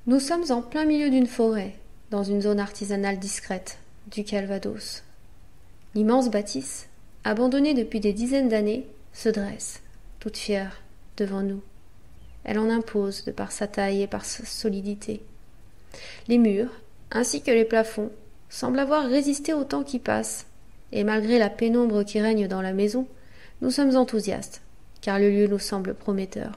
Nous sommes en plein milieu d'une forêt, dans une zone artisanale discrète du Calvados. L'immense bâtisse, abandonnée depuis des dizaines d'années, se dresse, toute fière, devant nous. Elle en impose de par sa taille et par sa solidité. Les murs, ainsi que les plafonds, semblent avoir résisté au temps qui passe, et malgré la pénombre qui règne dans la maison, nous sommes enthousiastes, car le lieu nous semble prometteur.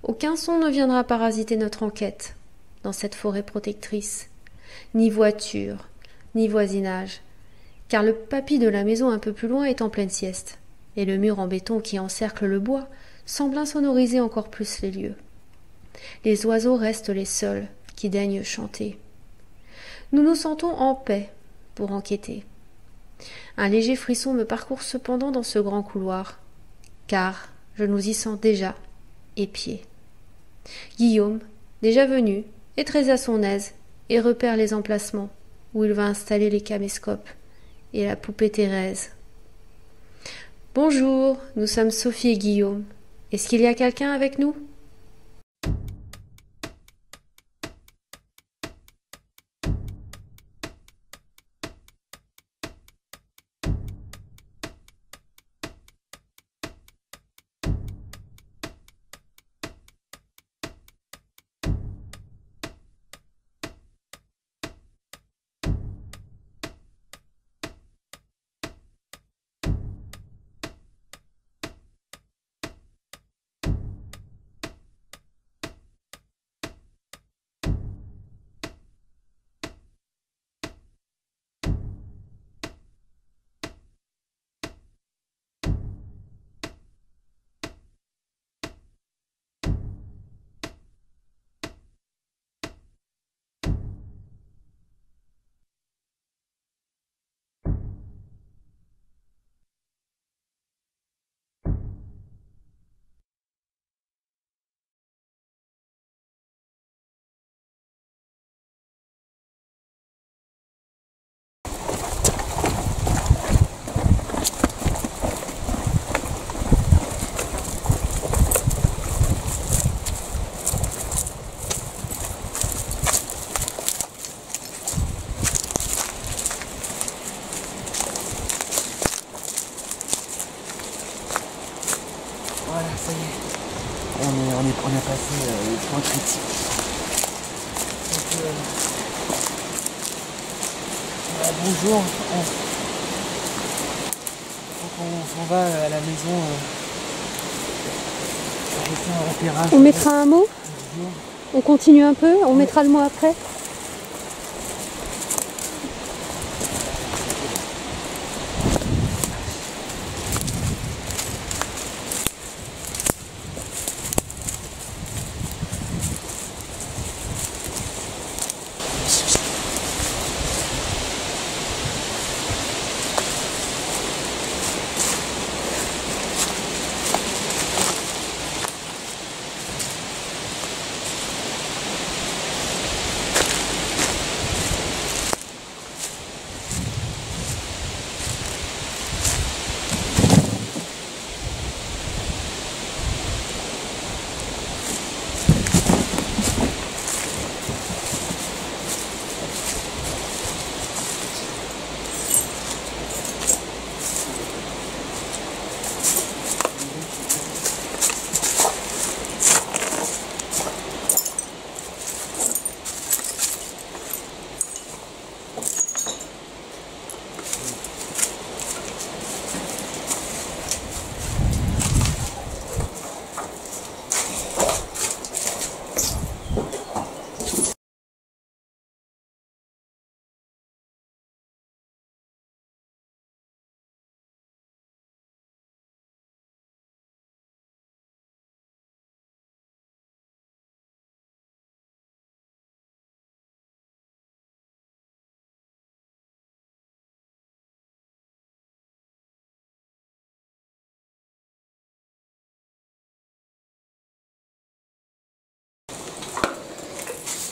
Aucun son ne viendra parasiter notre enquête dans cette forêt protectrice, ni voiture, ni voisinage, car le papy de la maison un peu plus loin est en pleine sieste, et le mur en béton qui encercle le bois semble insonoriser encore plus les lieux. Les oiseaux restent les seuls qui daignent chanter. Nous nous sentons en paix pour enquêter. Un léger frisson me parcourt cependant dans ce grand couloir, car je nous y sens déjà épiés. Guillaume, déjà venu, est très à son aise et repère les emplacements où il va installer les caméscopes et la poupée Thérèse. Bonjour, nous sommes Sophie et Guillaume. Est-ce qu'il y a quelqu'un avec nous ? Voilà, ça y est. On a passé le point critique. Donc, bonjour. Donc on s'en va à la maison. J'ai fait un repérage. On mettra un mot ? On continue un peu ? On mettra le mot après ?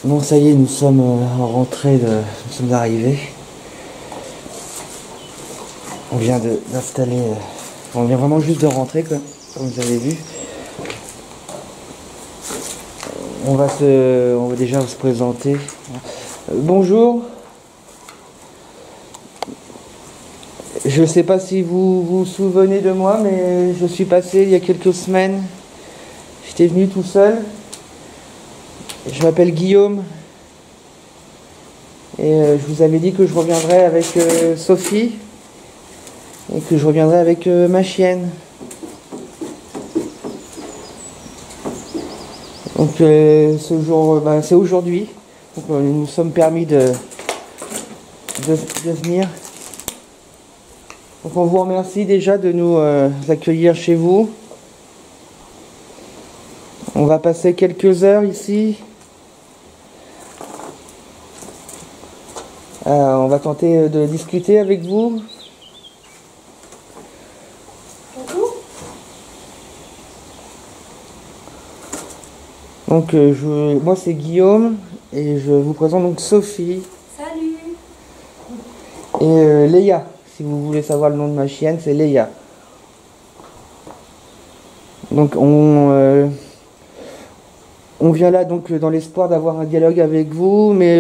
Bon, ça y est, nous sommes nous sommes arrivés. On vient d'installer, on vient vraiment juste de rentrer, quoi, comme vous avez vu. On va déjà se présenter. Bonjour. Je ne sais pas si vous vous souvenez de moi, mais je suis passé il y a quelques semaines. J'étais venu tout seul. Je m'appelle Guillaume. Et je vous avais dit que je reviendrais avec Sophie. Et que je reviendrai avec ma chienne. Donc ce jour, c'est aujourd'hui. Donc nous nous sommes permis de venir. Donc on vous remercie déjà de nous accueillir chez vous. On va passer quelques heures ici. On va tenter de discuter avec vous. Donc moi c'est Guillaume et je vous présente donc Sophie. Salut. Et Léa, si vous voulez savoir le nom de ma chienne, c'est Léa. Donc on vient là donc dans l'espoir d'avoir un dialogue avec vous, mais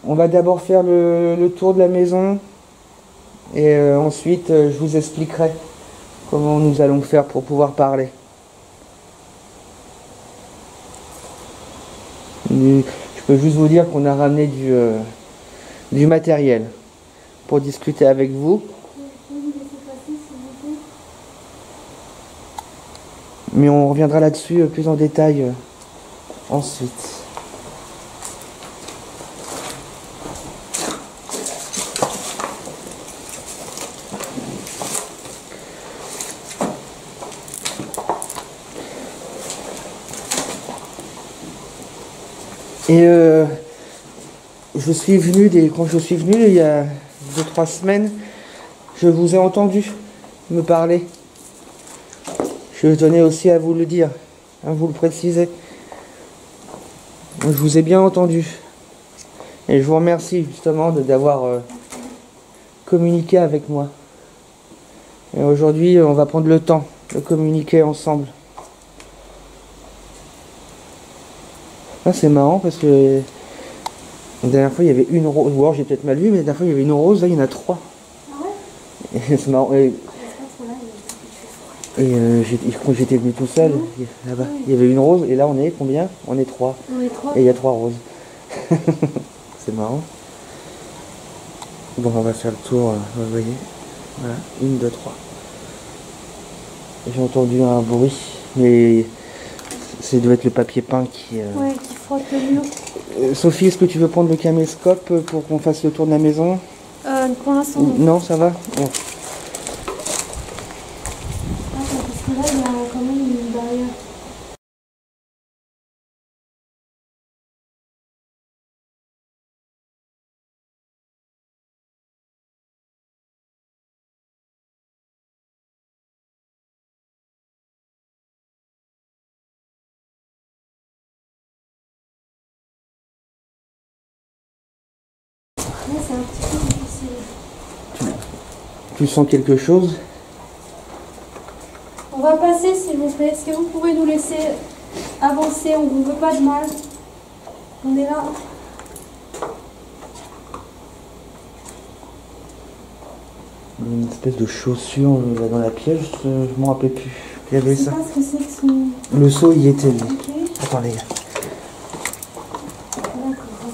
on va d'abord faire le tour de la maison et ensuite je vous expliquerai comment nous allons faire pour pouvoir parler. Je peux juste vous dire qu'on a ramené du matériel pour discuter avec vous. Mais on reviendra là-dessus plus en détail ensuite. Et quand je suis venu il y a 2-3 semaines, je vous ai entendu me parler. Je tenais aussi à vous le dire, à vous le préciser. Je vous ai bien entendu. Et je vous remercie justement d'avoir communiqué avec moi. Et aujourd'hui, on va prendre le temps de communiquer ensemble. Ah, c'est marrant parce que la dernière fois il y avait une rose, ou alors j'ai peut-être mal vu, mais la dernière fois il y avait une rose, là il y en a 3. Ah ouais. Et c'est marrant. Et quand j'étais venu tout seul, là-bas, il y avait une rose, et là on est combien? On est 3. On est 3. Et il y a 3 roses. C'est marrant. Bon, on va faire le tour, vous voyez. Voilà, 1, 2, 3. J'ai entendu un bruit, mais ça doit être le papier peint qui frotte le mur. Sophie, est-ce que tu veux prendre le caméscope pour qu'on fasse le tour de la maison? Pour l'instant, non, ça va? Bon. Parce que là, il y a quand même une barrière. Là, c'est un petit peu difficile. Tu sens quelque chose? On va passer, s'il vous plaît. Est-ce que vous pouvez nous laisser avancer? On ne veut pas de mal. On est là. Une espèce de chaussure là dans la pièce, je m'en rappelais plus. Il y avait ça. Je sais pas ce que c'est que ce... Le seau y était lui. Ok. Attends les gars. D'accord, ok.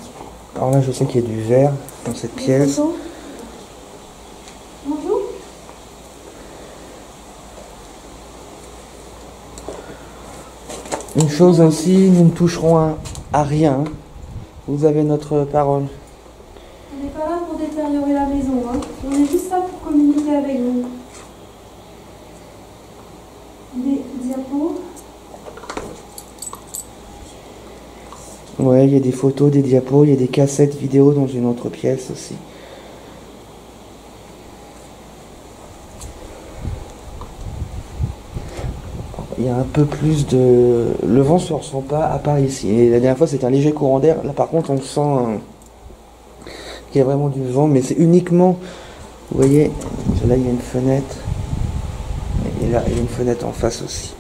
Alors là je sais qu'il y a du verre dans cette pièce. Bonjour. Une chose ainsi, nous ne toucherons à rien. Vous avez notre parole. On n'est pas là pour détériorer la maison, hein. On est juste là pour communiquer avec vous. Des diapos. Ouais, il y a des photos, des diapos, il y a des cassettes vidéo dans une autre pièce aussi. Il y a un peu plus de... Le vent ne se ressent pas à part ici. Et la dernière fois c'était un léger courant d'air. Là par contre on sent qu'il y a vraiment du vent, mais c'est uniquement... Vous voyez, là il y a une fenêtre. Et là il y a une fenêtre en face aussi.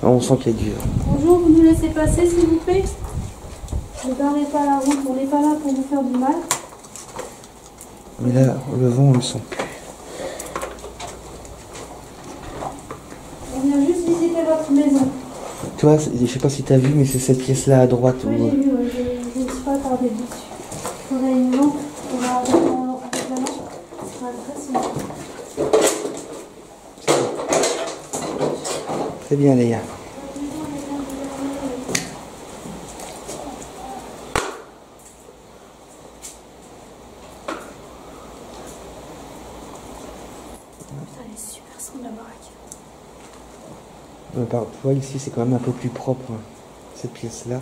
On sent qu'il y a du vent. Bonjour, vous nous nous laisser passer, s'il vous plaît? Ne parlez pas la route, on n'est pas là pour vous faire du mal. Mais là, le vent, on le sent. On vient juste visiter votre maison. Tu vois, je sais pas si tu as vu, mais c'est cette pièce-là à droite. Oui, j'ai vu, ouais, je ne suis pas attardée dessus. On a une lampe, on va avec la lampe, ce sera impressionnant. Très bien, Léa. Putain, elle est super sombre la baraque. Tu vois, ici, c'est quand même un peu plus propre, hein, cette pièce-là.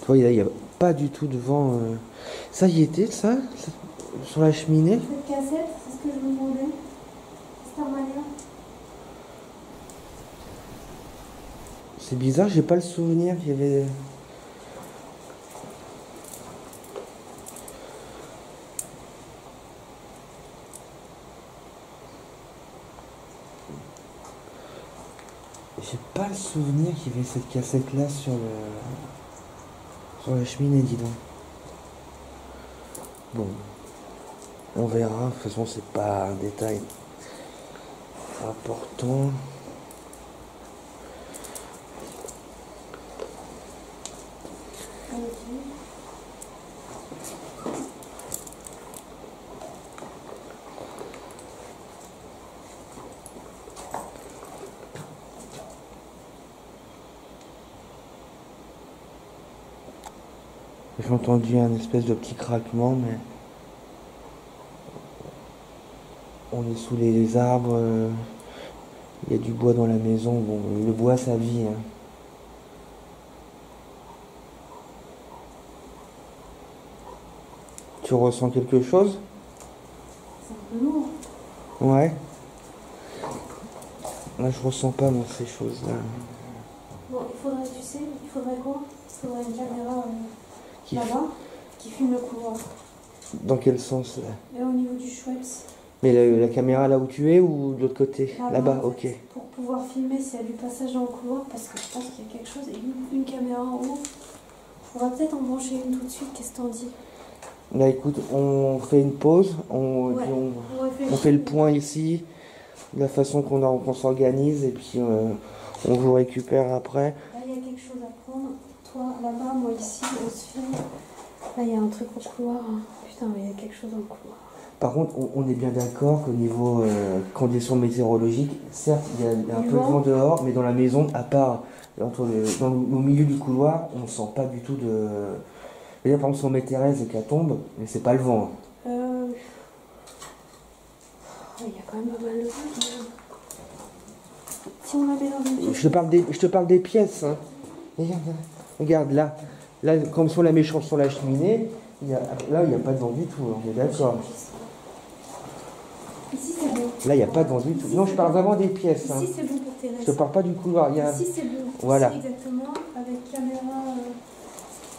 Tu vois, il n'y a pas du tout de vent. Ça y était, ça sur la cheminée? Cette cassette, c'est ce que je vous demandais. Starmania. C'est bizarre, j'ai pas le souvenir qu'il y avait. J'ai pas le souvenir qu'il y avait cette cassette-là sur la cheminée, dis donc. Bon, on verra. De toute façon, c'est pas un détail important. J'ai entendu un espèce de petit craquement, mais on est sous les arbres. Il y a du bois dans la maison. Bon, le bois, ça vit, hein. Tu ressens quelque chose? C'est un peu lourd. Ouais. Là, je ressens pas, moi, ces choses-là. Bon, il faudrait, tu sais, il faudrait quoi? Il faudrait une caméra Qui- là-bas qui filme le couloir. Dans quel sens, là? Et au niveau du Schweppes. Mais la caméra là où tu es ou de l'autre côté? Là-bas, en ok. fait, pour pouvoir filmer s'il y a du passage dans le couloir, parce que je pense qu'il y a quelque chose. Et une caméra en haut. On va peut-être en brancher une tout de suite, qu'est-ce que t'en dis? Là, écoute, on fait une pause, Ouais, puis on on fait le point ici, de la façon qu'on s'organise, et puis on vous récupère après. Là, il y a quelque chose à prendre. Toi, là-bas, moi, ici, on se filme. Là, il y a un truc au couloir. Putain, mais il y a quelque chose dans le couloir. Par contre, on est bien d'accord qu'au niveau conditions météorologiques, certes, il y a un peu de vent dehors, mais dans la maison, à part au milieu du couloir, on ne sent pas du tout de... Là, par exemple, si on met Thérèse et qu'elle tombe, mais c'est pas le vent. Il y a quand même pas mal de vent. Si on la met dans une pièce. Je te parle des pièces. Hein. Regarde, là, comme si on la met sur la cheminée, là, il n'y a pas de vent du tout, on est d'accord. Ici, c'est bon. Là, il n'y a pas de vent du tout. Non, je parle vraiment des pièces. Ici, Hein. c'est bon pour Thérèse. Je te parle pas du couloir. Ici, c'est bon. Voilà. Ici, exactement. Avec caméra.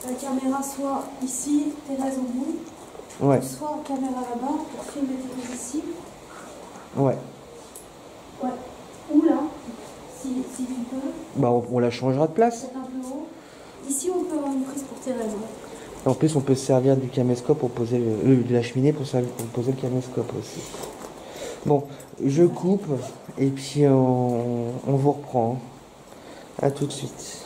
La caméra soit ici, Thérèse au bout. Ouais. Soit caméra là-bas pour filmer Thérèse ici. Ouais. Ouais. Ou là, si tu peux. Bah, on la changera de place. Peut-être un peu haut. Ici, on peut avoir une prise pour Thérèse. En plus, on peut se servir du caméscope pour poser de la cheminée pour poser le caméscope aussi. Bon, je coupe et puis on vous reprend. À tout de suite.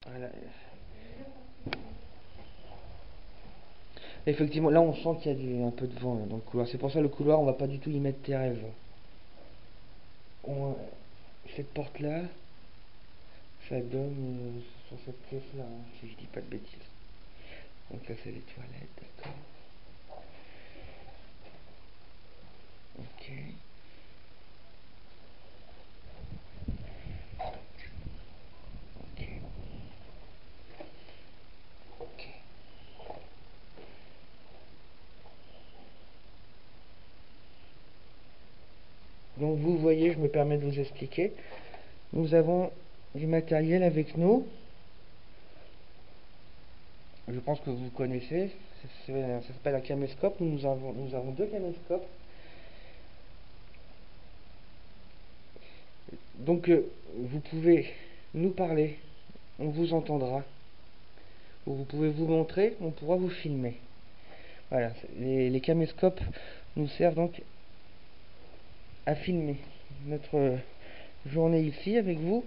Voilà. Effectivement, là on sent qu'il y a un peu de vent là, dans le couloir. C'est pour ça le couloir, on va pas du tout y mettre Thérèse. Cette porte là, ça donne sur cette pièce là, hein, si je dis pas de bêtises. Donc là c'est les toilettes, d'accord. Ok. Ok. Ok. Donc vous voyez, je me permets de vous expliquer. Nous avons du matériel avec nous. Je pense que vous connaissez. Ça s'appelle un caméscope. Nous avons deux caméscopes. Donc vous pouvez nous parler, on vous entendra. Ou vous pouvez vous montrer, on pourra vous filmer. Voilà, les caméscopes nous servent donc à filmer notre journée ici avec vous.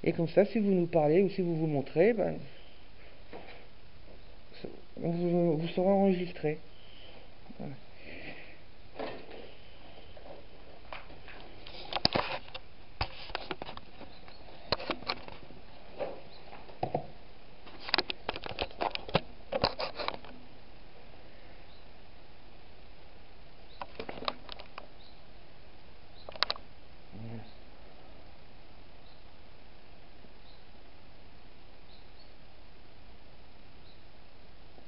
Et comme ça, si vous nous parlez ou si vous vous montrez, ben, vous sera enregistré. Voilà.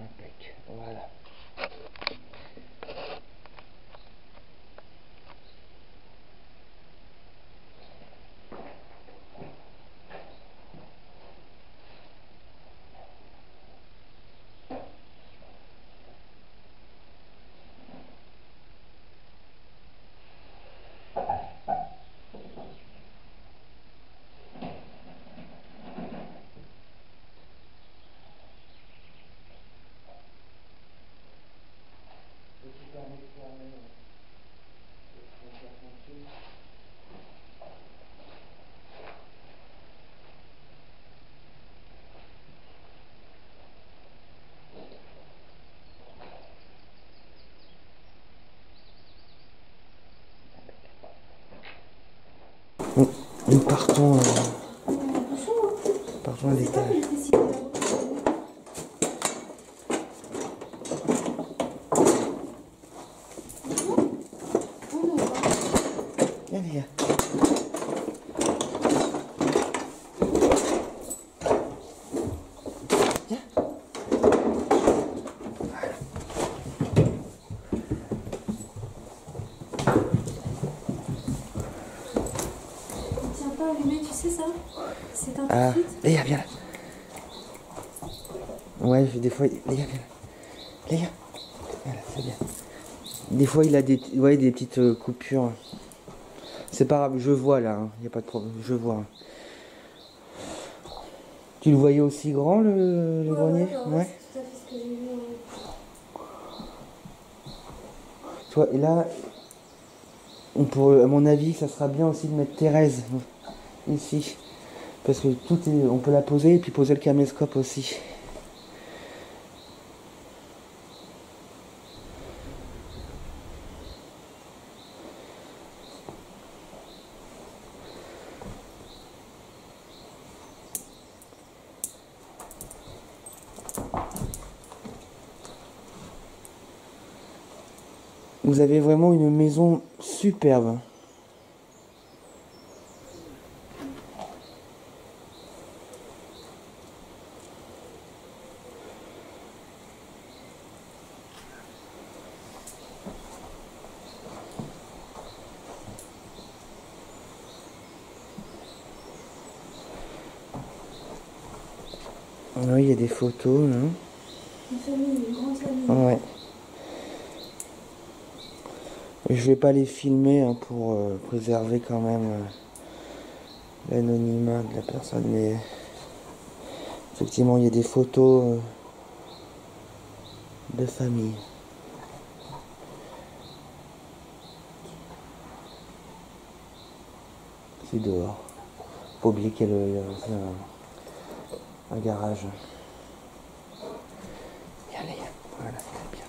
Impec. Voilà. Nous partons à l'étage. Viens, les gars. Tu sais ça? C'est un Ah, les gars, viens là. Ouais, des fois, les gars, viens là. Les gars, voilà, c'est bien. Des fois, il a des petites coupures. C'est pas grave, je vois là, il n'y a pas de problème, je vois. Hein. Tu le voyais aussi grand le grenier? Ouais. C'est tout à fait ce que j'ai vu. Toi, et là, à mon avis, ça sera bien aussi de mettre Thérèse ici. Parce que on peut la poser et puis poser le caméscope aussi. Vous avez vraiment une maison superbe. Oui, il y a des photos là. Une famille, une grande famille. Ouais. Je vais pas les filmer hein, pour préserver quand même l'anonymat de la personne, mais effectivement il y a des photos de famille. C'est dehors. Faut oublier qu'il y a un garage. Et allez, voilà, c'est bien.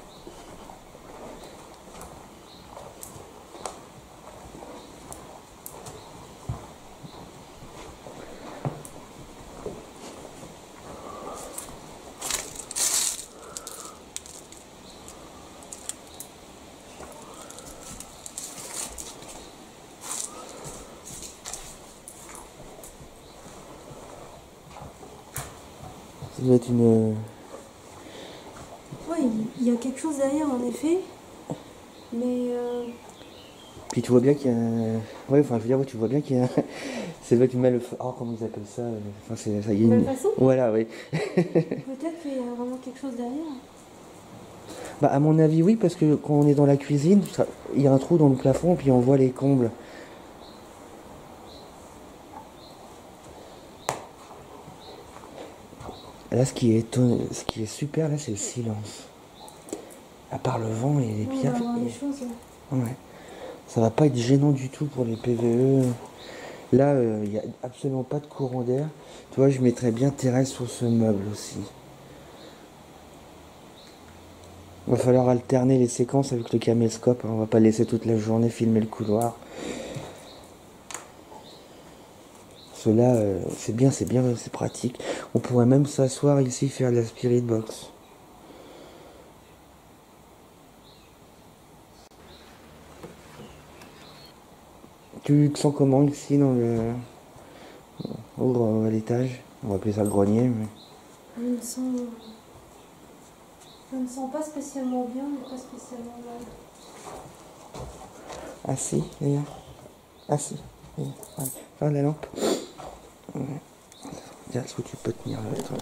Ça doit être une... Ouais, il y a quelque chose derrière en effet. Mais Puis tu vois bien qu'il y a un... Ouais, enfin, je veux dire, ouais, tu vois bien qu'il y a un... Ça doit être une mal... Oh, comment ils appellent ça Enfin, c'est... Ça y est, une... façon, Voilà, oui. peut-être qu'il y a vraiment quelque chose derrière. Bah, à mon avis, oui, parce que quand on est dans la cuisine, il y a un trou dans le plafond, puis on voit les combles. Là, ce qui est super, là, c'est le silence. À part le vent et les On pierres. va voir les choses. Ouais. Ça va pas être gênant du tout pour les PVE. Là, il n'y a absolument pas de courant d'air. Tu vois, je mettrais bien Thérèse sur ce meuble aussi. Va falloir alterner les séquences avec le caméscope, hein. On va pas laisser toute la journée filmer le couloir. Cela, c'est bien, c'est pratique. On pourrait même s'asseoir ici, faire de la spirit box. Tu te sens comment ici dans le... à l'étage? On va appeler ça le grenier, mais... Je me sens pas spécialement bien, mais pas spécialement mal. Assis, d'ailleurs. Assis. Ouais. Enfin, la lampe. Ouais. Tiens, est-ce que tu peux tenir là, toi?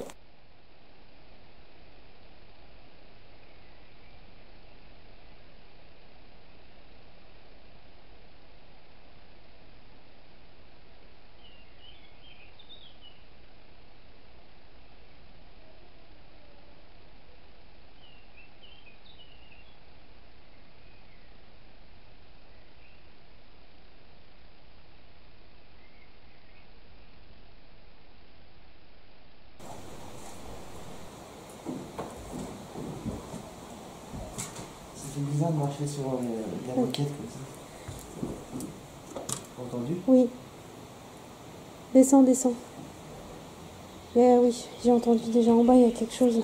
C'est bizarre de marcher sur la moquette comme ça. Entendu? Oui. Descends, descends. Oui, j'ai entendu déjà en bas, il y a quelque chose.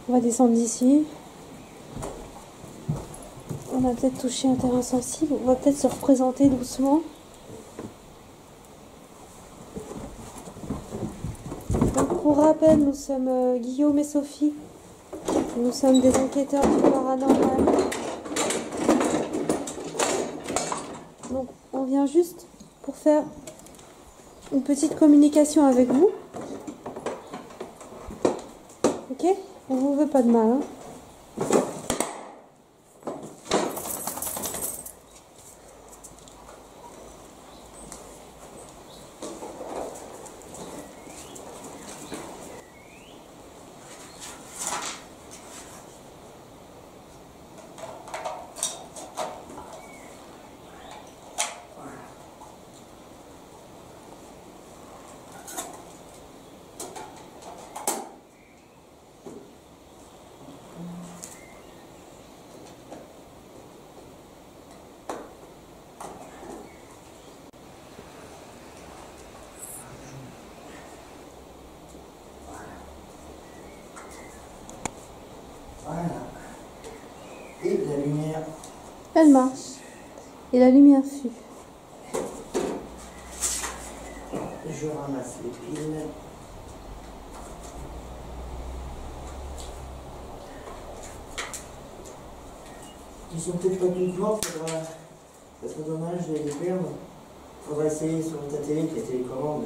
On va descendre d'ici. On a peut-être touché un terrain sensible. On va peut-être se représenter doucement. Donc, pour rappel, nous sommes Guillaume et Sophie. Nous sommes des enquêteurs du paranormal. Donc, on vient juste pour faire une petite communication avec vous. Ok? On vous veut pas de mal, hein? Voilà. Et la lumière. Elle marche. Et la lumière suit. Je ramasse les piles. Ils sont peut-être pas toutes mortes, ça serait dommage de les perdre. Faudra essayer sur ta télé avec les télécommandes.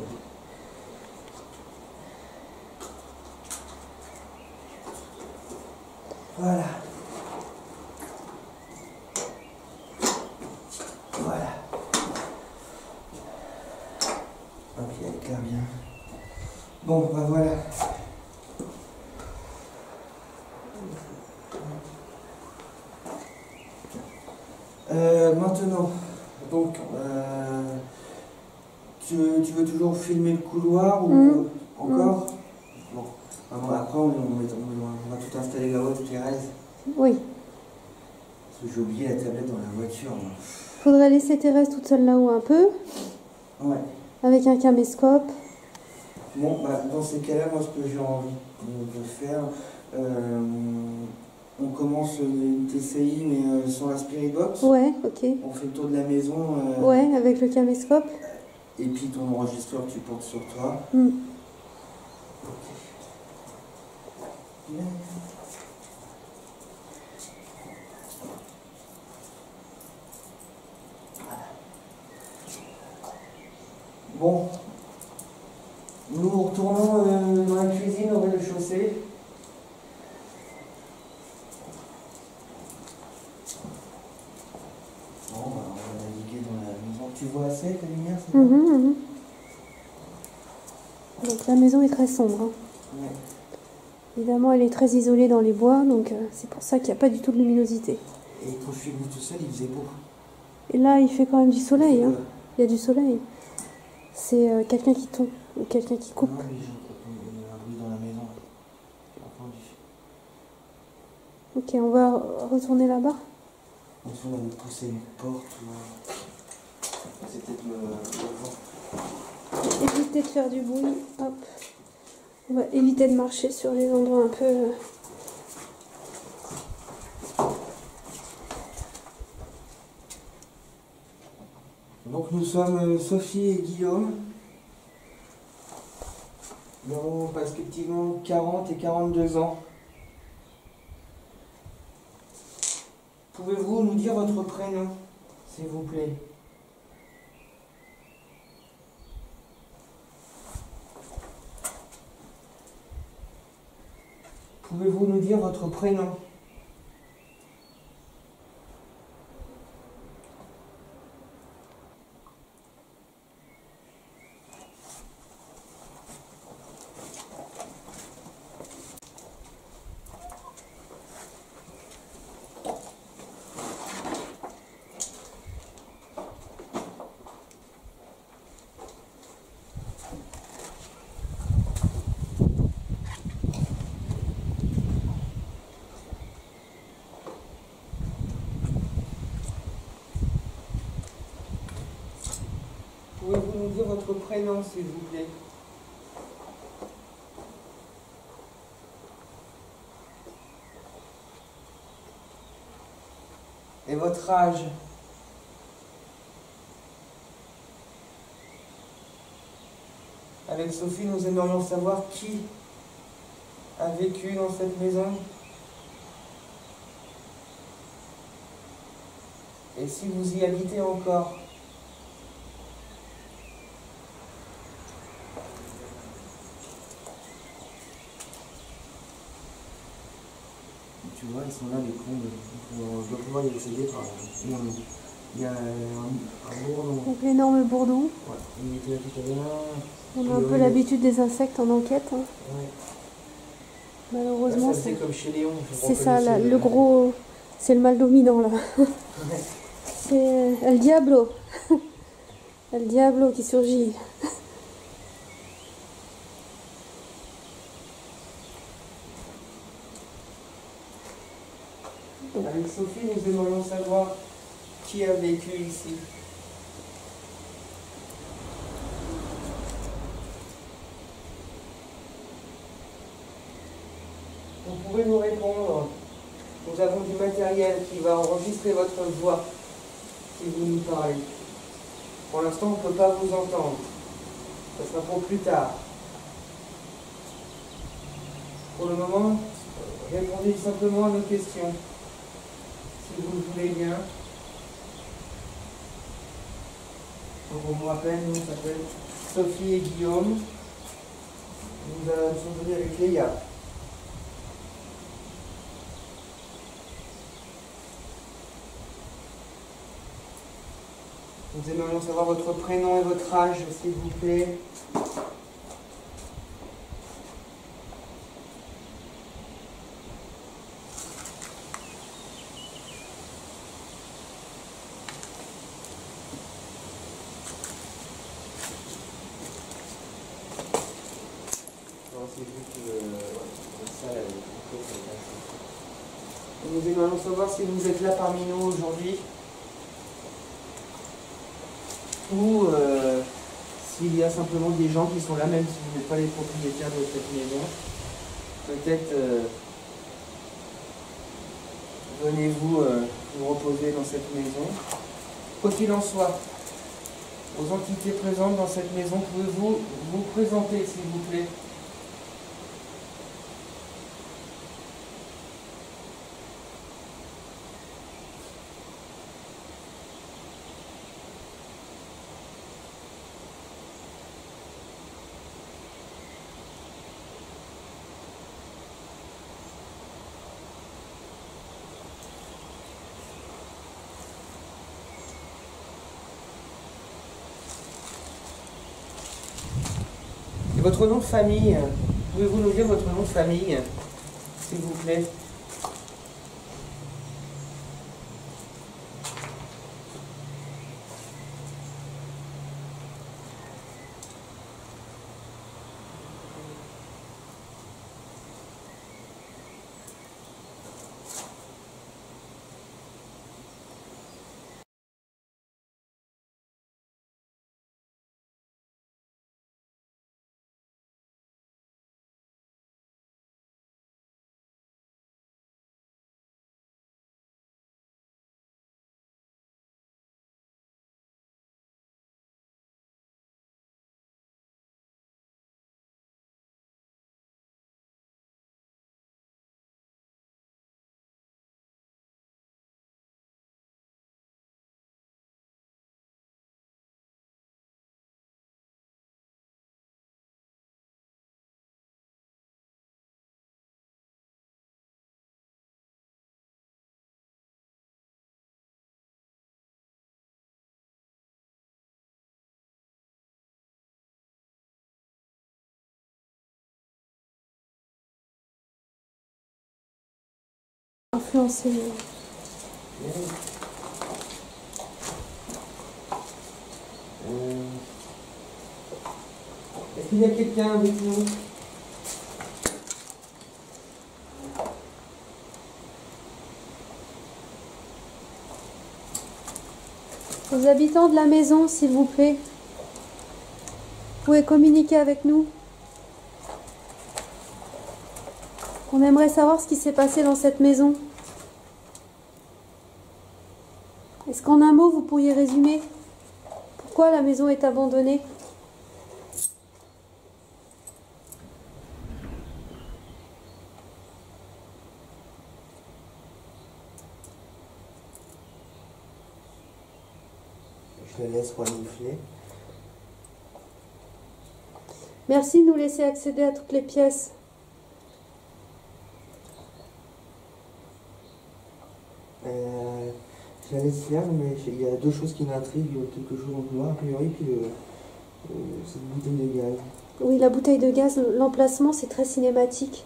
Voilà. Voilà. Hop, il éclaire bien. Bon, bah voilà. Maintenant, donc, tu veux toujours filmer le couloir ou... Encore Bon. Après, on va tout installer là-haut, Thérèse. Oui. Parce que j'ai oublié la tablette dans la voiture. Moi. Faudrait laisser Thérèse toute seule là-haut un peu. Ouais. Avec un caméscope. Bon, bah, dans ces cas-là, moi, ce que j'ai envie de faire, on commence une TCI, mais sans la Spirit Box. Ouais, ok. On fait le tour de la maison. Ouais, avec le caméscope. Et puis ton enregistreur, tu portes sur toi. Ok. Bon, nous retournons dans la cuisine au rez-de-chaussée. Bon, bah, on va naviguer dans la maison. Tu vois assez ta lumière, c'est bon. Donc la maison est très sombre. Hein. Ouais. Évidemment, elle est très isolée dans les bois, donc c'est pour ça qu'il n'y a pas du tout de luminosité. Et quand je suis venu tout seul, il faisait beau. Et là, il fait quand même du soleil. Hein. Il y a du soleil. C'est quelqu'un qui tombe ou quelqu'un qui coupe. Non, mais il y a un bruit dans la maison. J'ai entendu. Ok, on va retourner là-bas. On va nous pousser une porte. C'est peut-être le vent. Éviter de faire du bruit. Hop. On va éviter de marcher sur les endroits un peu... Donc nous sommes Sophie et Guillaume. Nous avons respectivement 40 et 42 ans. Pouvez-vous nous dire votre prénom, s'il vous plaît? Pouvez-vous nous dire votre prénom? Pouvez-vous nous dire votre prénom, s'il vous plaît? Et votre âge? Avec Sophie, nous aimerions savoir qui a vécu dans cette maison. Et si vous y habitez encore. Tu vois, ils sont là, les cons. On doit pouvoir y accéder par... Il y a un bourdon. Donc l'énorme bourdon. Ouais, il était là tout à l'heure. On a un peu l'habitude des insectes en enquête. Hein. Ouais. Malheureusement, c'est comme chez Léon. c'est ça, là, le gros... C'est le mal dominant, là. Ouais. C'est El Diablo. El Diablo qui surgit. Avec Sophie, nous aimerions savoir qui a vécu ici. Vous pouvez nous répondre. Nous avons du matériel qui va enregistrer votre voix si vous nous parlez. Pour l'instant, on ne peut pas vous entendre. Ça sera pour plus tard. Pour le moment, répondez simplement à nos questions. Si vous le voulez bien. Donc on me rappelle, nous on s'appelle Sophie et Guillaume. Nous sommes venus avec Léa. Nous aimerions savoir votre prénom et votre âge, s'il vous plaît. Nous aimerions savoir si vous êtes là parmi nous aujourd'hui ou s'il y a simplement des gens qui sont là, même si vous n'êtes pas les propriétaires de cette maison. Peut-être venez-vous vous reposer dans cette maison. Quoi qu'il en soit, aux entités présentes dans cette maison, pouvez-vous vous présenter, s'il vous plaît? Et votre nom de famille, pouvez-vous nous dire votre nom de famille, s'il vous plaît? Influencer. Est-ce qu'il y a quelqu'un avec nous? Aux habitants de la maison, s'il vous plaît, vous pouvez communiquer avec nous. On aimerait savoir ce qui s'est passé dans cette maison. Est-ce qu'en un mot, vous pourriez résumer pourquoi la maison est abandonnée? Je le laisse renifler. Merci de nous laisser accéder à toutes les pièces. Je la laisse faire, mais il y a deux choses qui m'intriguent, quelque chose en couloir, a priori, puis cette bouteille de gaz. Oui, la bouteille de gaz, l'emplacement, c'est très cinématique.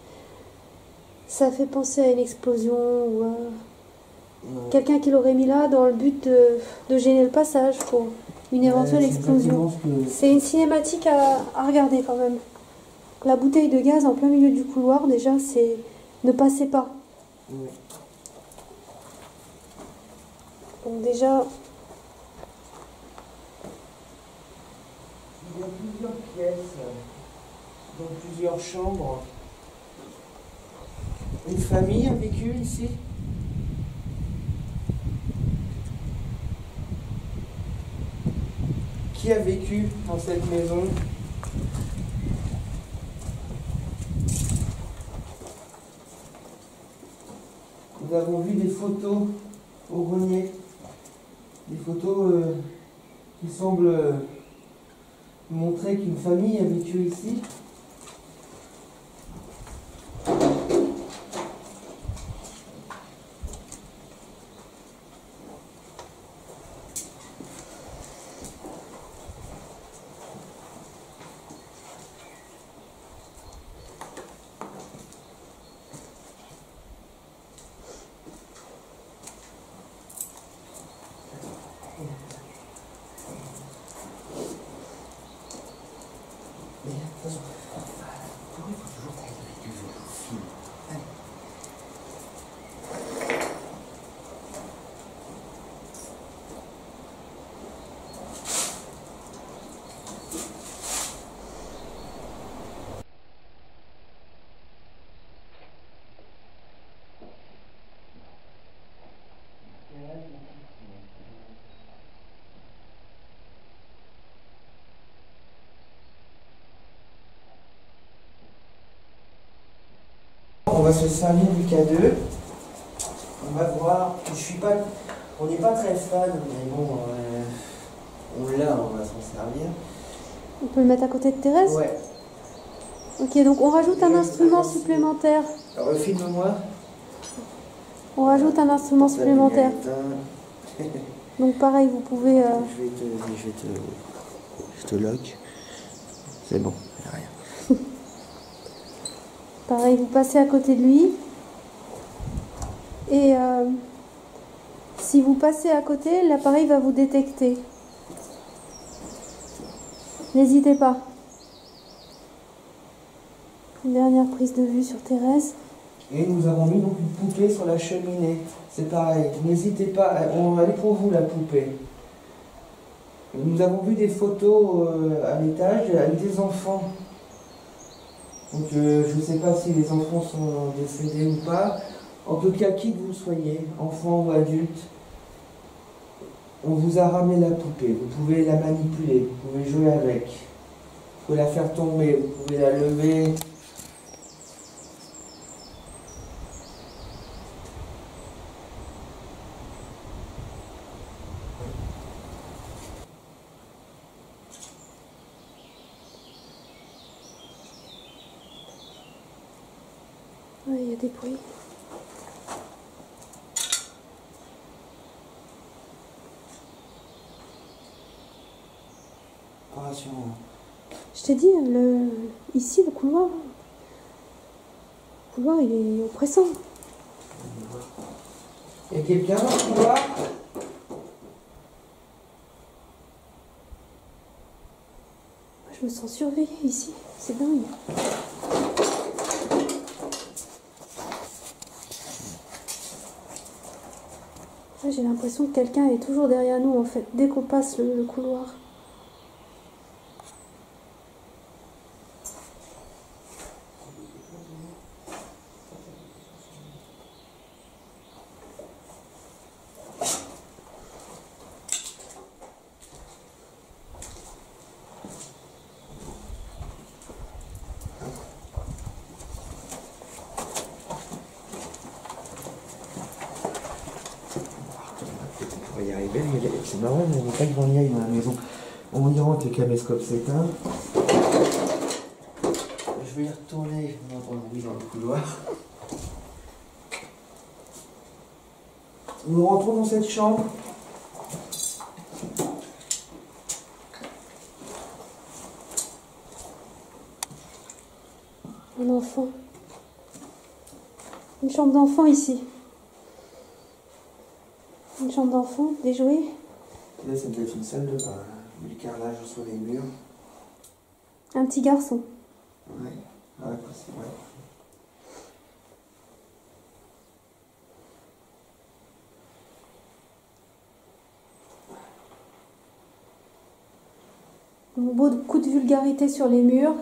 Ça fait penser à une explosion ou à quelqu'un qui l'aurait mis là dans le but de gêner le passage pour une éventuelle explosion. C'est une cinématique à regarder quand même. La bouteille de gaz en plein milieu du couloir, déjà, c'est ne passez pas. Ouais. Donc déjà, il y a plusieurs pièces, donc plusieurs chambres. Une famille a vécu ici? Qui a vécu dans cette maison? Nous avons vu des photos au grenier. Des photos qui semblent montrer qu'une famille a vécu ici. Mais, attention. va se servir du K2. On va voir. On n'est pas très fan, mais bon, on l'a, on va s'en servir. On peut le mettre à côté de Thérèse? Ouais. Ok, donc on rajoute un instrument supplémentaire. Alors, filme-moi. On rajoute un instrument supplémentaire. Donc pareil, vous pouvez... Je te lock. C'est bon, il n'y a rien. Pareil, vous passez à côté de lui. Et si vous passez à côté, l'appareil va vous détecter. N'hésitez pas. Une dernière prise de vue sur Thérèse. Et nous avons mis donc une poupée sur la cheminée. C'est pareil, n'hésitez pas, elle est pour vous la poupée. Nous avons vu des photos à l'étage avec des enfants. Donc je ne sais pas si les enfants sont décédés ou pas. En tout cas, qui que vous soyez, enfant ou adulte, on vous a ramené la poupée. Vous pouvez la manipuler, vous pouvez jouer avec. Vous pouvez la faire tomber, vous pouvez la lever. Ouais, il y a des bruits. Je t'ai dit, ici, le couloir, il est oppressant. Il y a quelqu'un dans le couloir? Je me sens surveillée ici, c'est dingue. J'ai l'impression que quelqu'un est toujours derrière nous en fait, dès qu'on passe le couloir. On va y arriver, c'est marrant, mais on n'a pas de grand dans la maison. On y rentre, le caméscope s'éteint. Je vais y retourner, on entend le bruit dans le couloir. Nous rentrons dans cette chambre. Un enfant. Une chambre d'enfant ici. Une chambre d'enfant, des jouets. Là, ça doit être une salle de bain, là. Le carrelage sur les murs. Un petit garçon. Ouais, c'est vrai. Beaucoup de vulgarité sur les murs.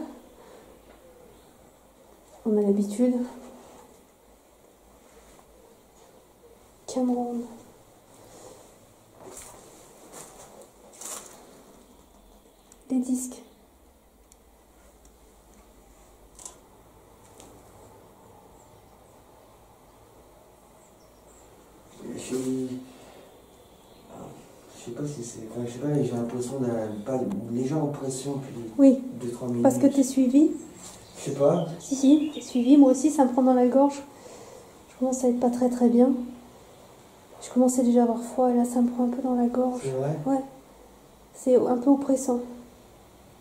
On a l'habitude. Cameroun. Des disques. Je sais pas si c'est. Enfin, je sais pas, j'ai l'impression pas une légère oppression Oui, depuis 2-3 minutes. parce que t'es suivi. Je sais pas. Si, t'es suivi. Moi aussi, ça me prend dans la gorge. Je commence à être pas très très bien. Je commençais déjà à avoir froid et là, ça me prend un peu dans la gorge. C'est vrai. Ouais. C'est un peu oppressant.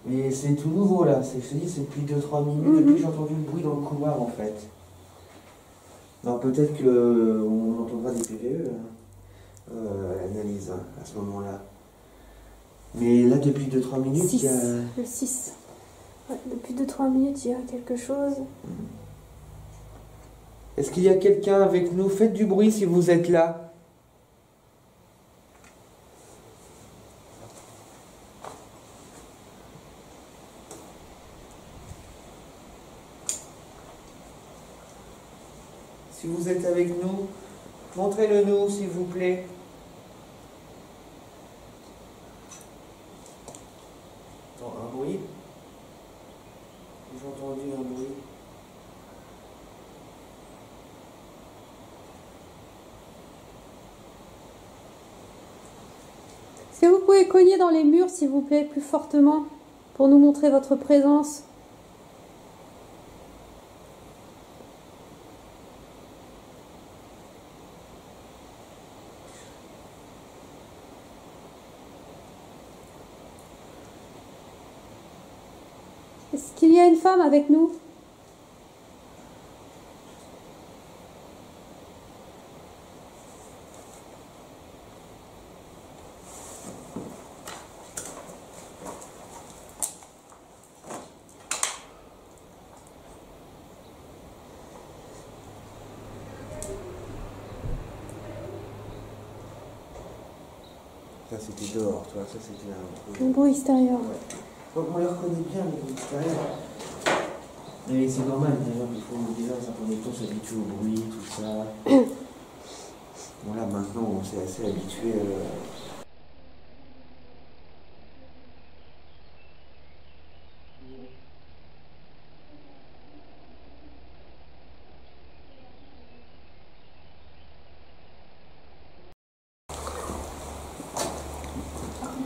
Mais c'est tout nouveau là, je te dis, c'est depuis 2-3 minutes, depuis que j'ai entendu le bruit dans le couloir en fait. Alors peut-être qu'on entendra des PVE à l'analyse à ce moment-là. Mais là, depuis 2-3 minutes, 6. il y a... Le 6. Ouais, depuis 2-3 minutes, il y a quelque chose. Est-ce qu'il y a quelqu'un avec nous? Faites du bruit si vous êtes là. Si vous êtes avec nous, montrez-le nous, s'il vous plaît. Attends, un bruit. J'ai entendu un bruit. que vous pouvez cogner dans les murs, s'il vous plaît, plus fortement, pour nous montrer votre présence? Est-ce qu'il y a une femme avec nous? Ça c'était dehors, tu vois, ça c'était Un bruit extérieur. Donc on les reconnaît bien, les bruits extérieurs. Mais c'est normal, déjà, il faut déjà un certain temps s'habituer au bruit, tout ça. Voilà, maintenant on s'est assez habitué.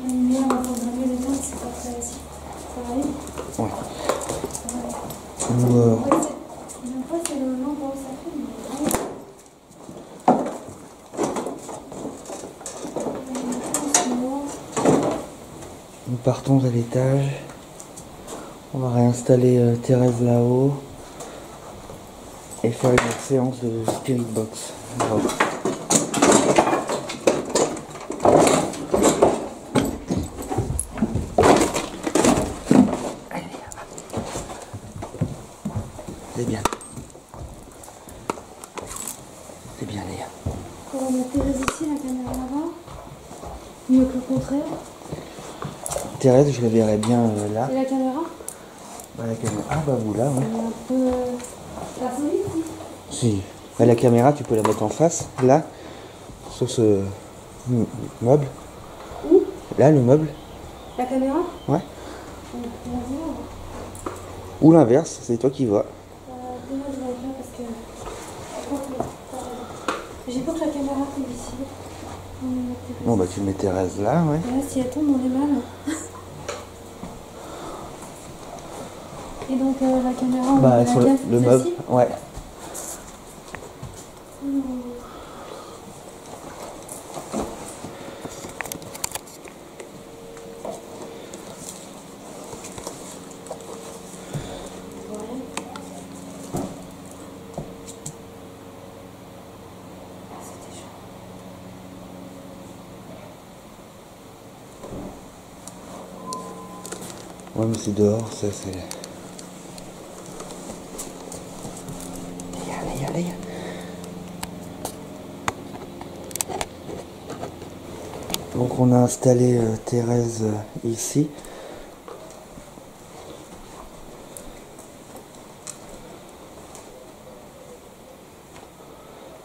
La lumière, on va vraiment les gens, c'est pas très facile. Ça va aller? Ouais. Ça va aller. Nous, Une fois, c'est le l'endroit où ça fait, mais nous partons à l'étage. On va réinstaller Thérèse là-haut et faire une autre séance de Spirit Box. Voilà. C'est bien. C'est bien, Léa. on va mettre Thérèse ici, la caméra là-bas. Mieux que le contraire. Thérèse, je la verrai bien là. Et la caméra? Bah, la caméra. Ah bah vous là, ouais. Elle est un peu... La folie ici. Si. Bah, la caméra, tu peux la mettre en face, là, sur ce meuble. Où? Là, le meuble. La caméra? Ouais. On va voir. Ou l'inverse, c'est toi qui vois. Déjà, je vais faire parce que... J'ai peur que la caméra tombe ici. On va mettre Thérèse. Bon bah tu mets Thérèse là, ouais. Et là, si elle tombe, on est mal. Et donc, la caméra, on Bah met sur laquelle? le meuble, Celle-ci? ouais. Ouais mais c'est dehors, ça c'est... Allez. Donc on a installé Thérèse ici.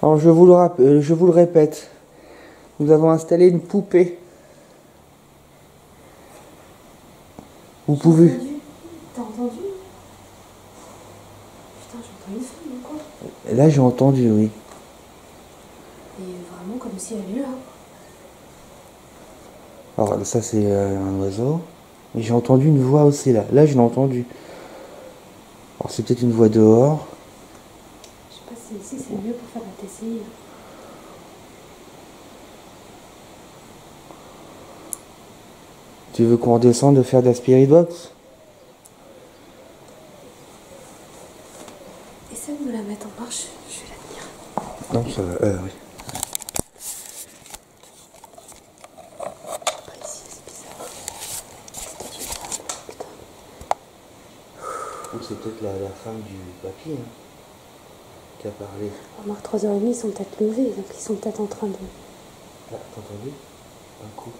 Alors je vous le répète, nous avons installé une poupée. Vous pouvez... T'as entendu? Putain, j'entends une femme ou quoi? Là j'ai entendu, oui. Et vraiment comme si elle est là. Alors ça c'est un oiseau. Et j'ai entendu une voix aussi là. Là je l'ai entendu. Alors c'est peut-être une voix dehors. Je sais pas si ici c'est mieux pour faire la TCI. Tu veux qu'on redescende de faire de la Spirit Box? Essaye de me la mettre en marche, je vais la tenir. Non, ça va. Oui. Après ici, c'est bizarre. C'est peut-être une femme, putain. Ou c'est peut-être la femme du papier hein, qui a parlé. Remarque, 3h30, ils sont peut-être levés, donc ils sont peut-être en train de... Là, t'as entendu? Un coup.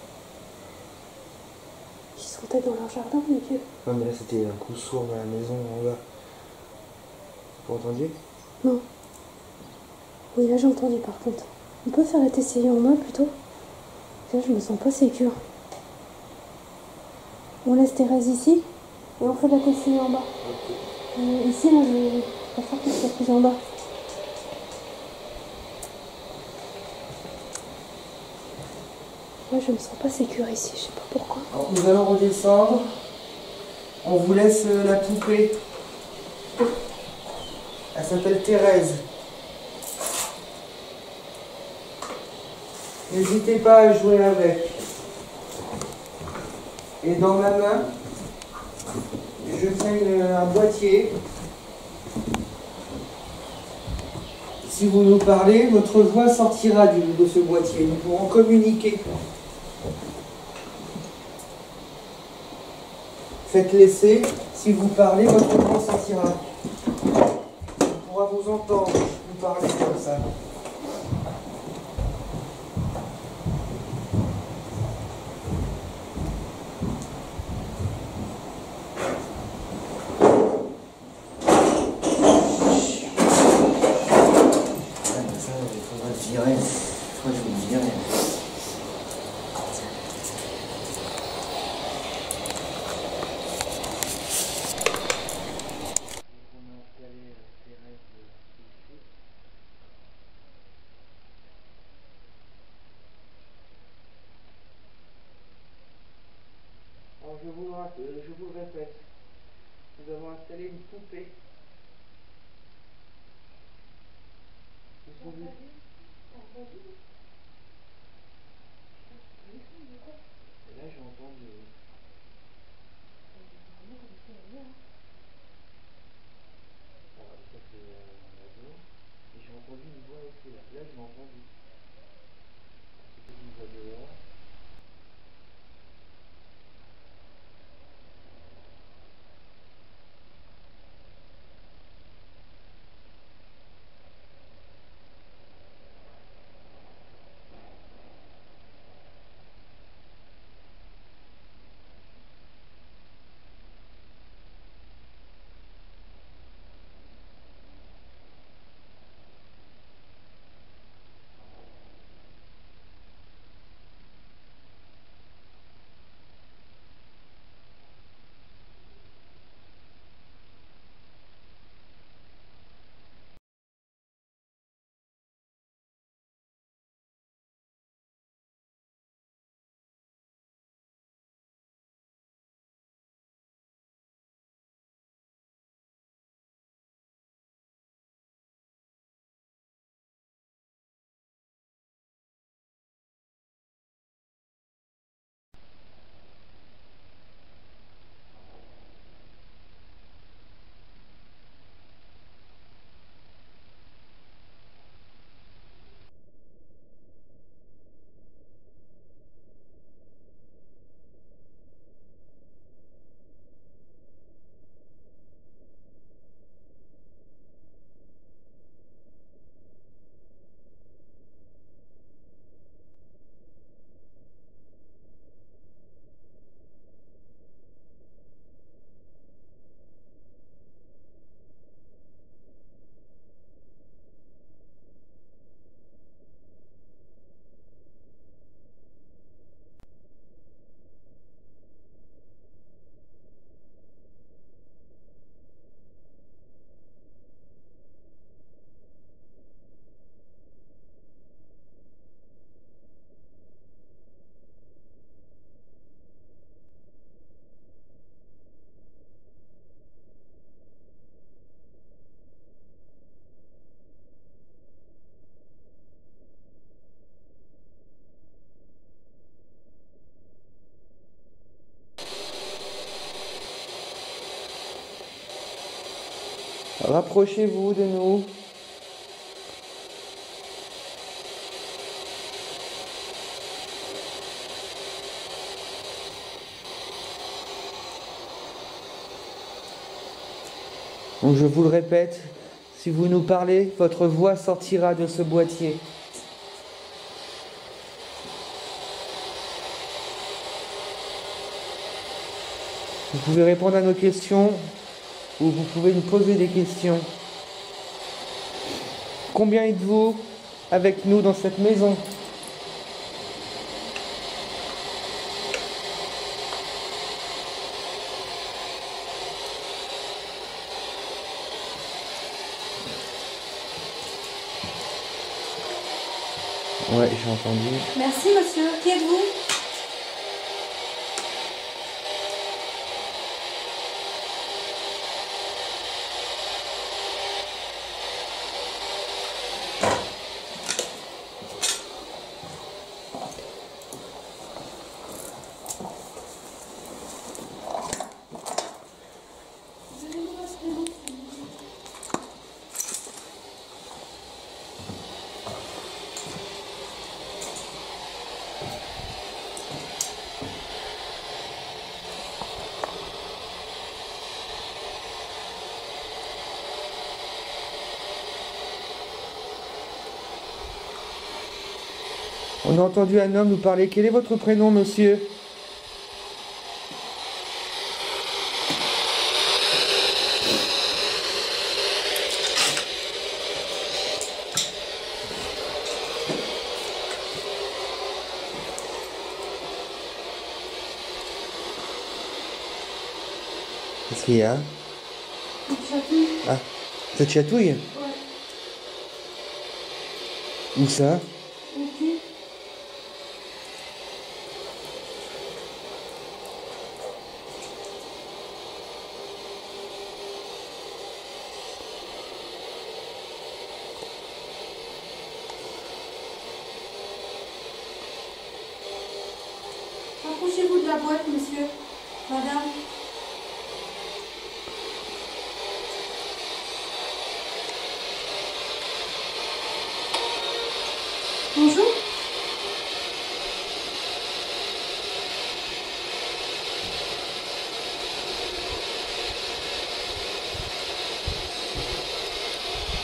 Ils sont peut-être dans leur jardin, mes vieux. Non mais là c'était un coup sourd dans la maison en bas. T'as entendu? Non. Oui, là j'ai entendu par contre. On peut faire la TCI en main plutôt? Là, je me sens pas sécure. On laisse Thérèse ici et on fait la TCI en bas. Ici, là, je préfère que ce soit plus en bas. Moi, je me sens pas sécure ici, je sais pas pourquoi. Alors, nous allons redescendre. On vous laisse la poupée. Elle s'appelle Thérèse. N'hésitez pas à jouer avec. Et dans ma main, je tiens un boîtier. Si vous nous parlez, votre voix sortira de ce boîtier. Nous pourrons communiquer. Faites l'essai. Si vous parlez, votre voix sortira. On pourra vous entendre. Vous parlez comme ça. Alors, je vous le répète, nous avons installé une poupée. Vous pouvez... Et là, j'ai entendu. Alors, ça c'est radio. Et j'ai entendu une voix aussi là. Là, je l'ai entendu. C'était une voix dehors. Rapprochez-vous de nous. Donc je vous le répète, si vous nous parlez, votre voix sortira de ce boîtier. Vous pouvez répondre à nos questions ou vous pouvez nous poser des questions. Combien êtes-vous avec nous dans cette maison ? Ouais, j'ai entendu. Merci monsieur, qui êtes-vous ? On a entendu un homme nous parler. Quel est votre prénom, monsieur? Qu'est-ce qu'il y a? Une chatouille. Ah, ça te chatouille? Ouais. Où ça? Au cul. Approchez-vous de la boîte, monsieur. Madame. Bonjour.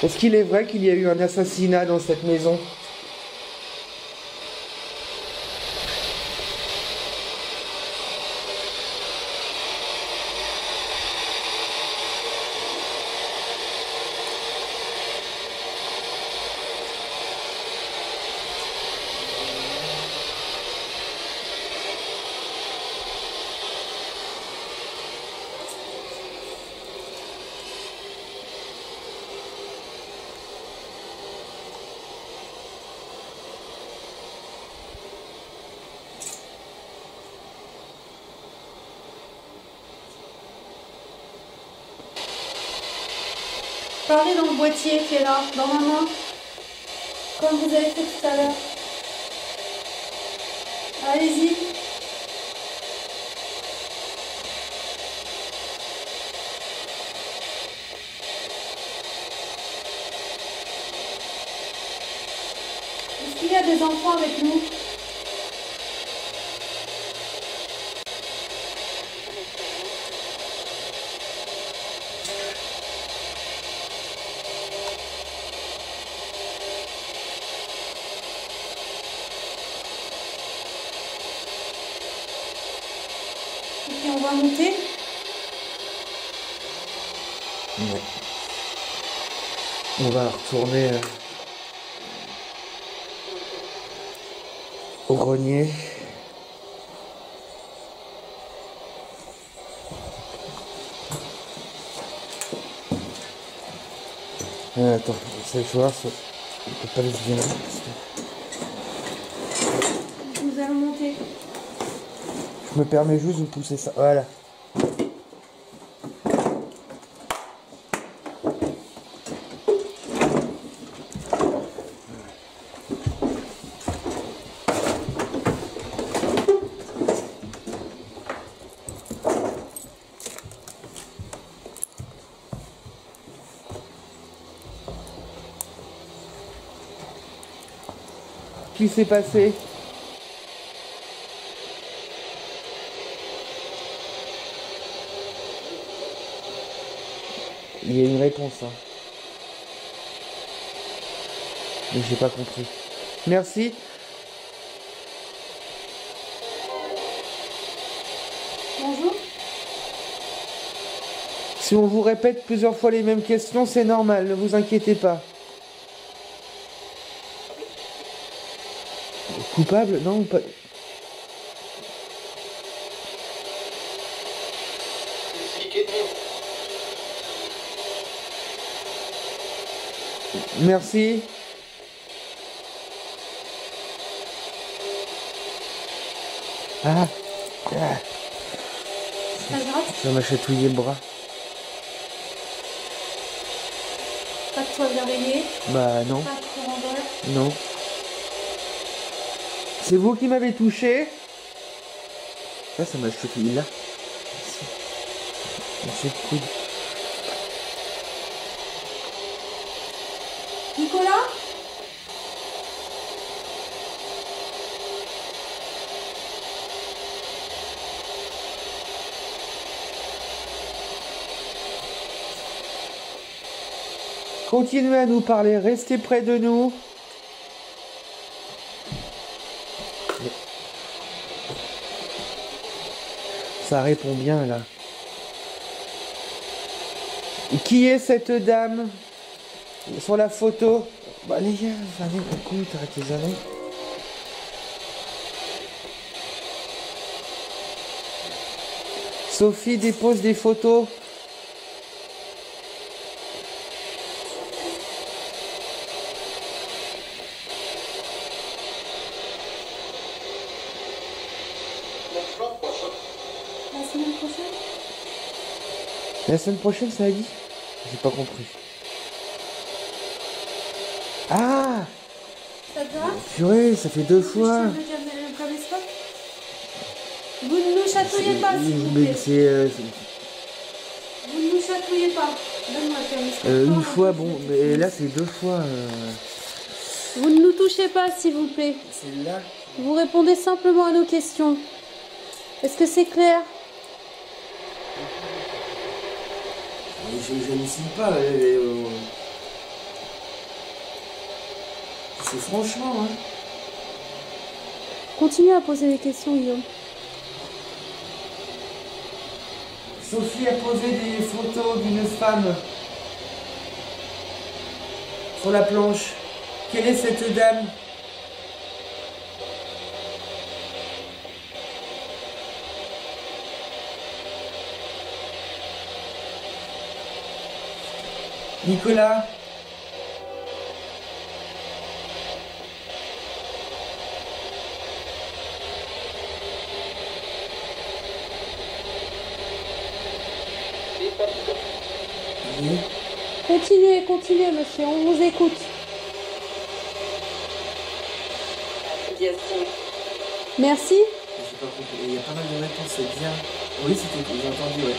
Est-ce qu'il est vrai qu'il y a eu un assassinat dans cette maison? Parlez dans le boîtier qui est là, dans ma main. Comme vous avez fait tout à l'heure. Allez-y. Est-ce qu'il y a des enfants avec nous? Ok, on va monter. Ouais. On va retourner au grenier. Attends, c'est voir, on peut pas laisser bien là. Nous allons monter. Je me permets juste de pousser ça. Voilà. Qu'est-ce qui s'est passé? Il y a une réponse, hein. Mais j'ai pas compris. Merci. Bonjour. Si on vous répète plusieurs fois les mêmes questions, c'est normal, ne vous inquiétez pas. Coupable? Non, pas... Merci. Ah. Pas grave. Ça m'a chatouillé le bras. Pas de toile d'araignée. Bah non, Pas de courant d'air. non. C'est vous qui m'avez touché? Là, ça m'a chatouillé là. Merci le coude. Nicolas? Continuez à nous parler, restez près de nous. Ça répond bien là. Et qui est cette dame sur la photo? Bah les gars, allez, écoute, arrêtez les années. Sophie dépose des photos. La semaine prochaine? La semaine prochaine, ça a dit? J'ai pas compris. Ah! Ça te va? Purée, ça fait 2 fois. Le caméscope? Vous ne nous chatouillez pas, s'il vous Mais plaît. Vous ne nous chatouillez pas. Donne-moi le caméscope. Une fois, bon, mais là c'est 2 fois. Vous ne nous touchez pas, s'il vous plaît. C'est là. Vous répondez simplement à nos questions. Est-ce que c'est clair? Je n'hallucine pas. C'est franchement, hein. Continuez à poser des questions, Guillaume. Sophie a posé des photos d'une femme sur la planche. Quelle est cette dame? Nicolas? Oui. Continuez, monsieur, on vous écoute. Merci. J'ai pas compris. Il y a pas mal de réponses, c'est bien. Oui, j'ai entendu, ouais.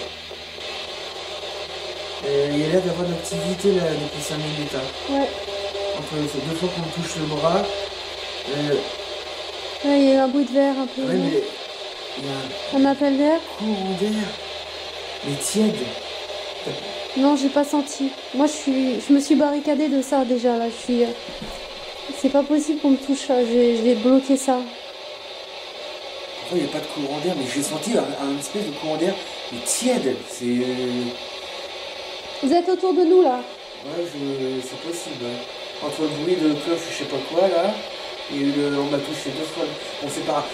Il y a l'air d'avoir de l'activité là depuis 5 minutes. Hein. Ouais. Entre ces 2 fois qu'on touche le bras. Ouais, il y a eu un bruit de verre un peu. Ouais, mais il y a Un appel d'air? un courant d'air. Mais tiède. Non, j'ai pas senti. Moi, je me suis barricadée de ça déjà là. C'est pas possible qu'on me touche. Je vais bloquer ça. Il n'y a pas de courant d'air, mais j'ai senti un espèce de courant d'air, mais tiède. C'est. Vous êtes autour de nous là. Ouais, c'est possible. Ouais. Entre le bruit de cloche, je sais pas quoi là, et on m'a touché 2 fois. On sait pas.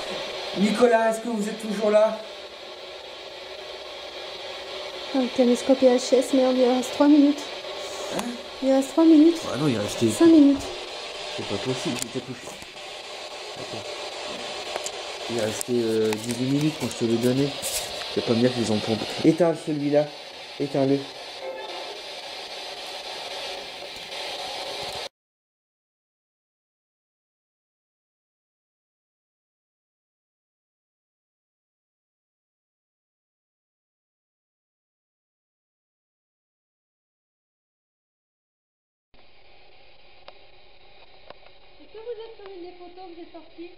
Nicolas, est-ce que vous êtes toujours là? Le caméscope est HS, merde, il reste 3 minutes. Hein? Il reste 3 minutes. Ah non, il restait. 5 minutes. C'est pas possible, j'ai touché. Attends. Il restait 18 minutes quand je te l'ai donné. Tu vas pas me dire qu'ils en pompent. Éteins celui-là. Éteins-le. Est-ce que vous êtes sur une des photos que j'ai sorties?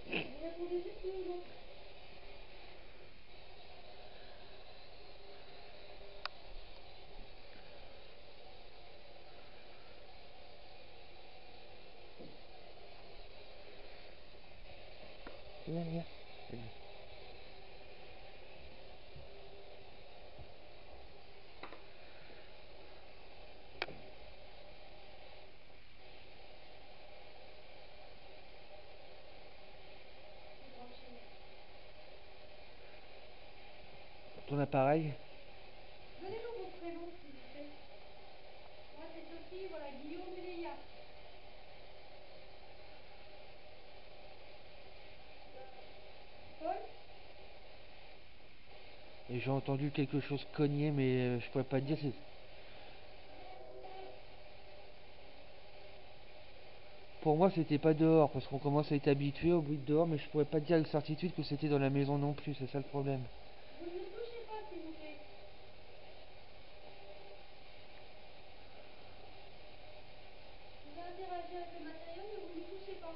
Vous répondez juste oui ou non. Viens. Ton appareil? Donnez-nous vos prénoms, s'il vous plaît. Moi, c'est Sophie, voilà, Guillaume et Léa. Paul? Et j'ai entendu quelque chose cogner, mais je pourrais pas te dire. Pour moi, c'était pas dehors, parce qu'on commence à être habitué au bruit de dehors, mais je pourrais pas te dire avec certitude que c'était dans la maison non plus, c'est ça le problème. Vous ne nous touchez pas, s'il vous plaît. Vous pouvez interagir avec le matériau, mais vous ne nous touchez pas.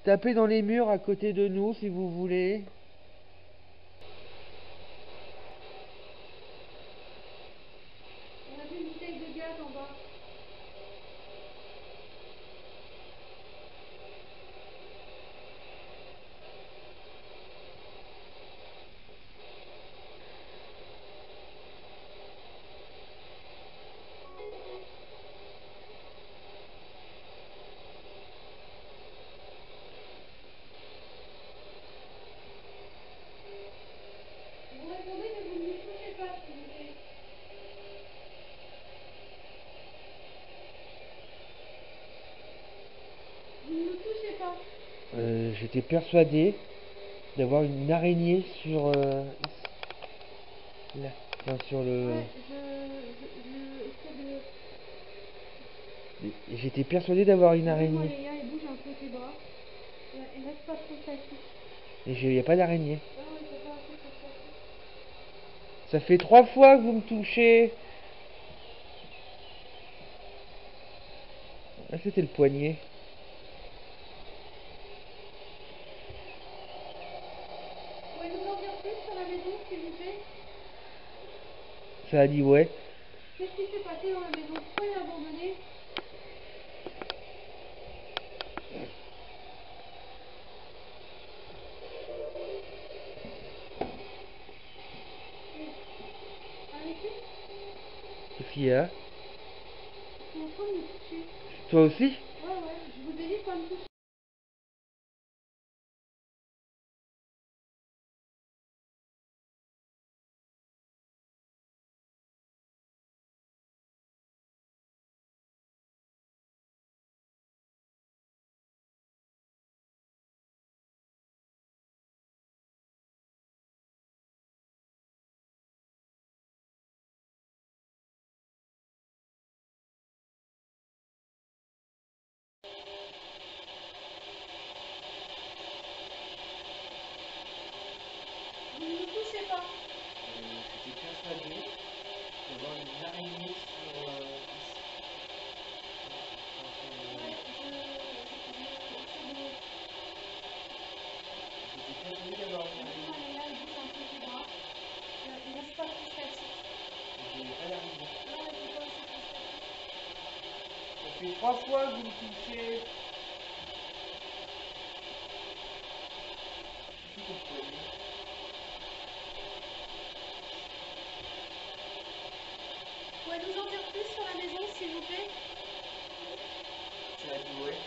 Tapez dans les murs à côté de nous si vous voulez. On a vu une bouteille de gaz en bas. J'étais persuadé d'avoir une araignée sur là, enfin, sur le. Ouais, J'étais persuadé d'avoir une Bouge-moi, araignée. Léa, et bouge un peu tes bras. Ouais, et reste pas trop statique. Et il n'y a pas d'araignée. Ah ouais, c'est pas assez trop statique. Ça fait 3 fois que vous me touchez. Ah, c'était le poignet. Vous pouvez nous en dire plus sur la maison, s'il vous plaît? Ça a dit ouais. Qu'est-ce qui s'est passé dans la maison? Pourquoi elle est abandonnée? Arrêtez, Qu'est-ce qu'il y a? ils sont en train de me toucher. Toi aussi? Ouais, ouais, je vous ai dit de pas me toucher. Vous ne me touchez pas. J'étais persuadé d'avoir une araignée sur Ouais, J'étais persuadé d'avoir une Bouge-moi, araignée. Léa, et bouge un peu tes bras. Il reste pas trop statique. Mais j'ai pas d'araignée. Ah ouais, c'est pas assez trop statique. Ça fait 3 fois que vous me touchez. C'était le poignet. Vous pouvez nous en dire plus sur la maison, s'il vous plaît? Ça a dit ouais.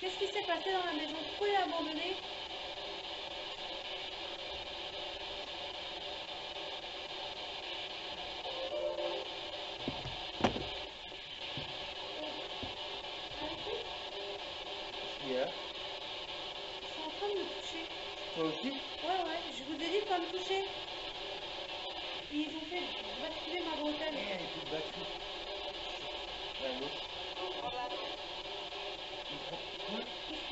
Qu'est-ce qui s'est passé dans la maison? Pourquoi elle est abandonnée? Arrêtez, Qu'est-ce qu'il y a? ils sont en train de me toucher. Toi aussi? Ouais, ouais, je vous ai dit de pas me toucher. Ils ont fait basculer ma bretelle. Il y a plus de batterie. À gauche. Quoi? Qu'est-ce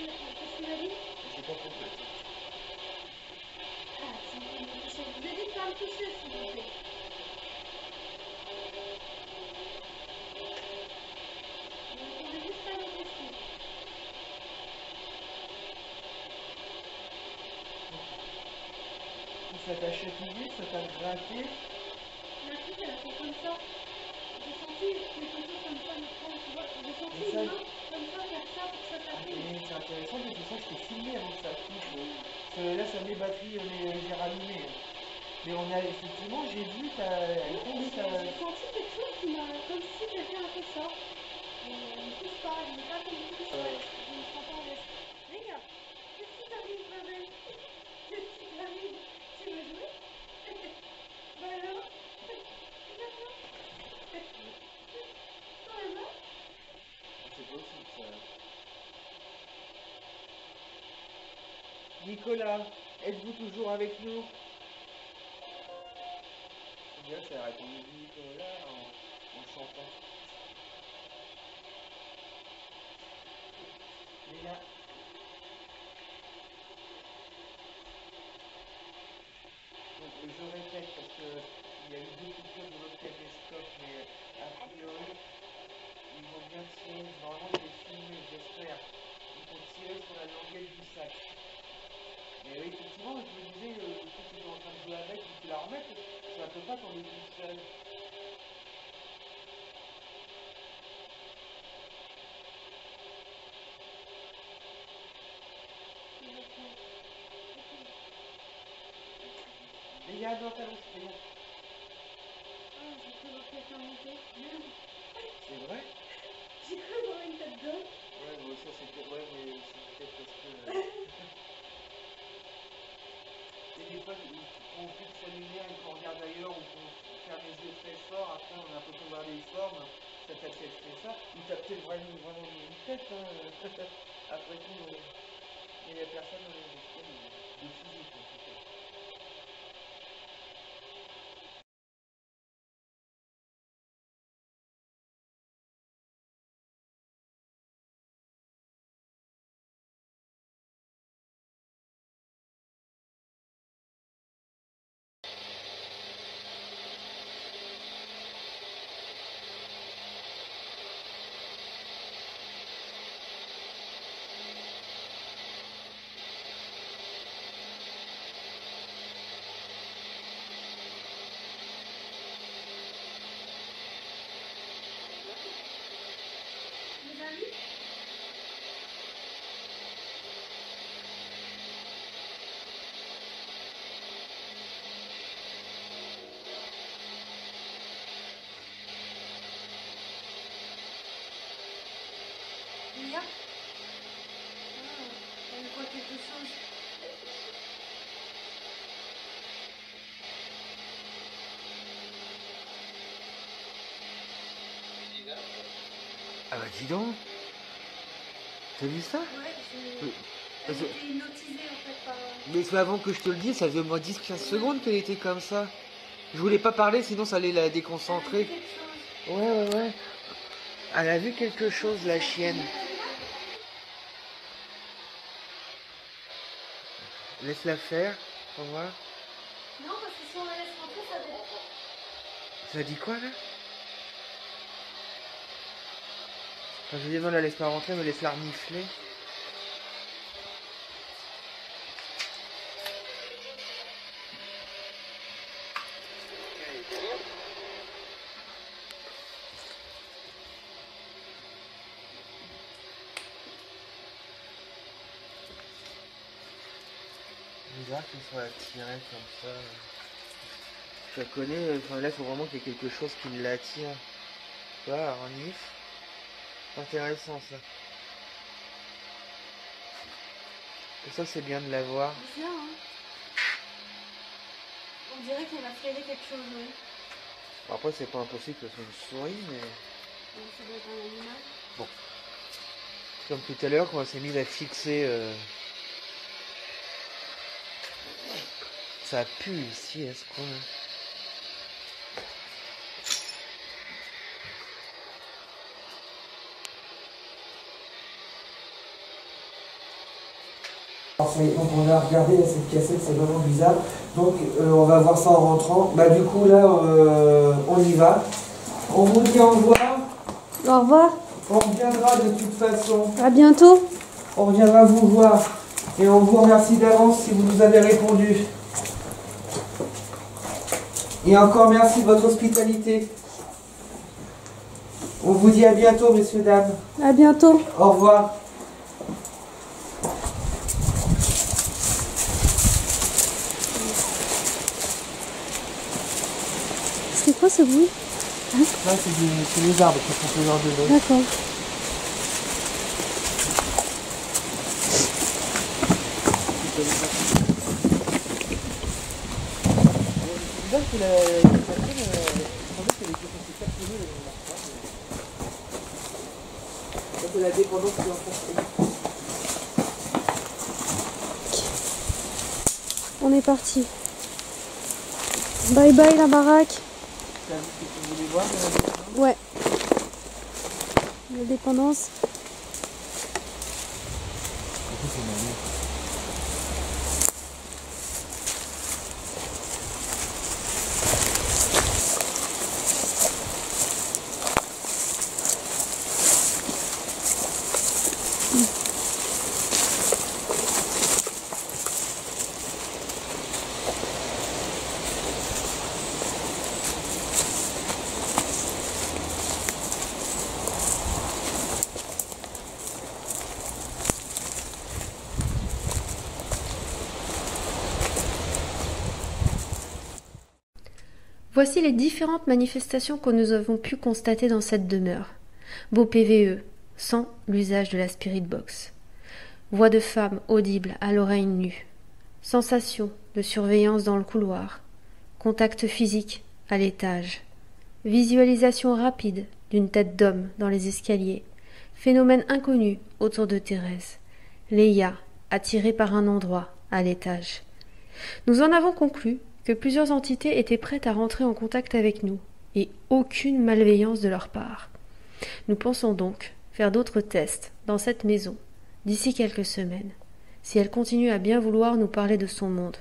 qu'il a dit? J'ai pas compris. Ah, ils sont en train de me toucher. Je vous ai dit de pas me toucher, s'il vous plaît. Vous pouvez juste pas me toucher. Ça t'a chatouillé, ça t'a gratté. La petite, elle a fait comme ça. J'ai senti quelque chose comme ça me prendre, tu vois. J'ai senti Mais ça- une main comme ça faire ça pour que ça Ah, t'appelle. mais c'est intéressant parce que ça, je t'ai filmé avant que ça coupe. Là, ça met batterie, mais j'ai rallumé. Mais on a effectivement, j'ai vu, elle tombe, ça. J'ai senti quelque chose qui m'a. Comme si quelqu'un a fait ça. Elle ne touche pas, je n'ai pas compris ce que c'est. Je ne prends pas en reste. Regarde, qu'est-ce qui t'arrive, ma belle? Qu'est-ce qui t'arrive? Tu veux jouer? Bah alors? Regarde-moi. Ça va là? C'est possible, ça. Nicolas, êtes-vous toujours avec nous? C'est bien, ça a répondu Nicolas en chantant. Léa. Donc, je répète parce qu'il y a eu deux coupures de notre caméscope, mais a priori, ils vont bien tirer. Normalement, je vais filmer, j'espère. Ils vont tirer sur la languette du sac. Mais oui, effectivement, je me disais, quand tu es en train de jouer avec, tu la remets, ça ne peut pas tomber toute seule. Mais il y a un talon, c'est bon. Ah, j'ai cru voir quelqu'un monter. Merde. C'est vrai? J'ai cru voir une tête d'homme. Ouais, mais ça c'était. Ouais, mais c'est peut-être parce que. Et des fois, quand on fixe la lumière et qu'on regarde ailleurs ou qu'on ferme les yeux très fort, après on a l'impression de voir des formes, ça t'a peut-être fait ça. Ou t'as peut-être vraiment une tête, hein. Après tout, Il n'y a personne dans les physique, en tout cas. Lia? Ah, elle voit quelque chose. Ah bah dis donc. T'as vu ça? Ouais, Oui. elle était hypnotisée en fait par... Mais avant que je te le dise, ça faisait au moins 10-15 secondes qu'elle était comme ça. Je voulais pas parler, sinon ça allait la déconcentrer. quelque chose. Ouais. Elle a vu quelque chose, la chienne. Laisse-la faire, on va voir. Non, parce que si on la laisse rentrer, ça dépend. Ça dit quoi là? Enfin, je lui demande, la laisse pas rentrer, mais laisse-la renifler. Bizarre qu'elle soit attirée comme ça. Je la connais, enfin là il faut vraiment qu'il y ait quelque chose qui l'attire. Tu vois, elle renifle. C'est intéressant ça. Et ça c'est bien de la voir. Bien, hein. On dirait qu'elle a frayé quelque chose, oui. Bon, après c'est pas impossible que ce soit une souris, mais... Donc, ça doit être un animal. Bon. Comme tout à l'heure quand on s'est mis à fixer... Ça pue ici à ce coin. Donc on a regardé cette cassette, c'est vraiment bizarre. Donc on va voir ça en rentrant. Bah du coup là on y va. On vous dit au revoir. Au revoir. On reviendra de toute façon. À bientôt. On reviendra vous voir. Et on vous remercie d'avance si vous nous avez répondu. Et encore merci de votre hospitalité. On vous dit à bientôt, messieurs, dames. À bientôt. Au revoir. C'était quoi ce bruit? Là, c'est les arbres qui font ce genre de bruit. D'accord. C'est bizarre que la personne, je pensais qu'elle était censée cartonner le marchand. Ça, c'est la dépendance qui en fait. On est parti. Bye bye la baraque. T'as vu ce que tu voulais voir de la dépendance? Ouais. La dépendance. C'est marrant. Voici les différentes manifestations que nous avons pu constater dans cette demeure. Beau PVE, sans l'usage de la spirit box. Voix de femme audible à l'oreille nue. Sensation de surveillance dans le couloir. Contact physique à l'étage. Visualisation rapide d'une tête d'homme dans les escaliers. Phénomène inconnu autour de Thérèse. Léa attirés par un endroit, à l'étage. Nous en avons conclu que plusieurs entités étaient prêtes à rentrer en contact avec nous, et aucune malveillance de leur part. Nous pensons donc faire d'autres tests dans cette maison d'ici quelques semaines, si elle continue à bien vouloir nous parler de son monde.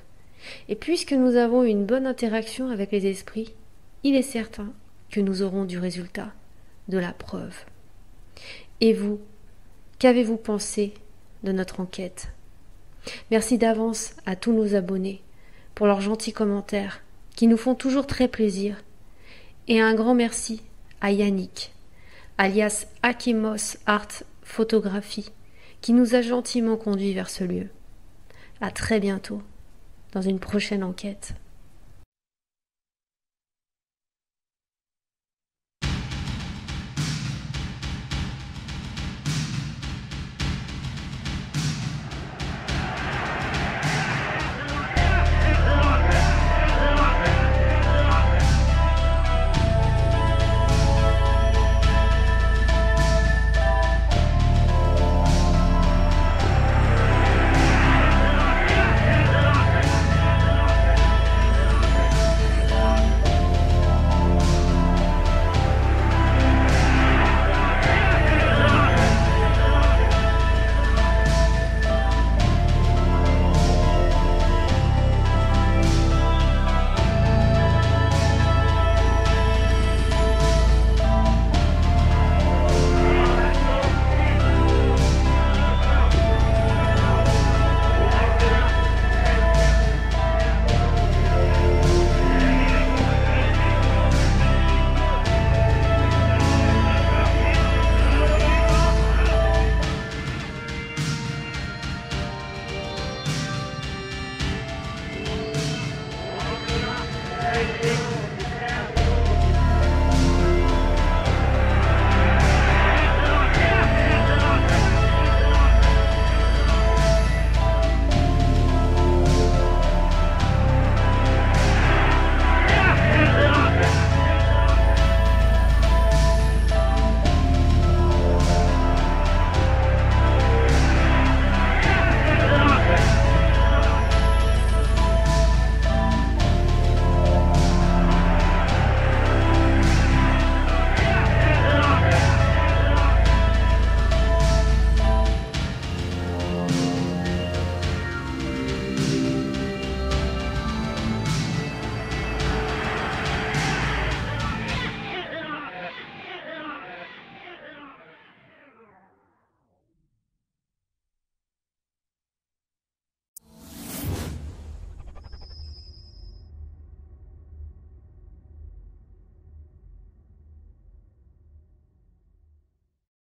Et puisque nous avons une bonne interaction avec les esprits, il est certain que nous aurons du résultat, de la preuve. Et vous, qu'avez-vous pensé de notre enquête? Merci d'avance à tous nos abonnés pour leurs gentils commentaires qui nous font toujours très plaisir. Et un grand merci à Yannick, alias Akimos Art Photographie, qui nous a gentiment conduits vers ce lieu. À très bientôt dans une prochaine enquête.